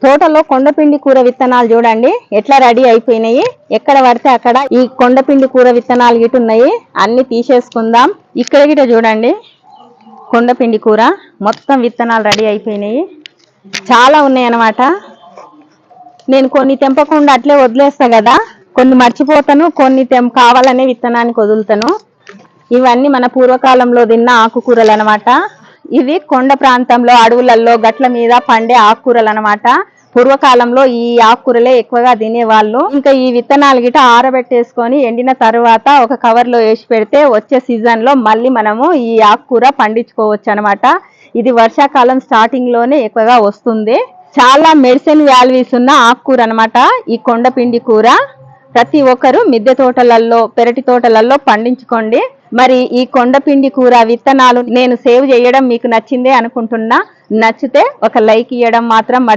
తోటలో కొండపిండి కూర విత్తనాలు చూడండి ఎట్లా రెడీ అయిపోయినాయి. ఎక్కడ పడితే అక్కడ ఈ కొండపిండి కూర విత్తనాలు గిట ఉన్నాయి. అన్ని తీసేసుకుందాం. ఇక్కడ గిట చూడండి కొండపిండి కూర మొత్తం విత్తనాలు రెడీ అయిపోయినాయి. చాలా ఉన్నాయి అన్నమాట. నేను కొన్ని తెంపకుండా అట్లే వదిలేస్తా కదా, కొన్ని మర్చిపోతాను, కొన్ని కావాలనే విత్తనానికి వదులుతాను. ఇవన్నీ మన పూర్వకాలంలో తిన్న ఆకుకూరలు అనమాట. ఇవి కొండ ప్రాంతంలో అడవులలో గట్ల మీద పండే ఆకుకూరలు అనమాట. పూర్వకాలంలో ఈ ఆకుకూరలే ఎక్కువగా తినేవాళ్ళు. ఇంకా ఈ విత్తనాలు గిట ఆరబెట్టేసుకొని ఎండిన తర్వాత ఒక కవర్ లో వేసి పెడితే వచ్చే సీజన్ లో మళ్ళీ మనము ఈ ఆకుకూర పండించుకోవచ్చు అనమాట. ఇది వర్షాకాలం స్టార్టింగ్ లోనే ఎక్కువగా వస్తుంది. చాలా మెడిసిన్ వాల్యూస్ ఉన్న ఆకుకూర అనమాట ఈ కొండపిండి కూర. ప్రతి ఒక్కరు మిద్దె తోటలలో పెరటి తోటలలో పండించుకోండి. మరి ఈ కొండపిండి కూర విత్తనాలు నేను సేవ్ చేయడం మీకు నచ్చిందే అనుకుంటున్నా. నచ్చితే ఒక లైక్ ఇవ్వడం మాత్రం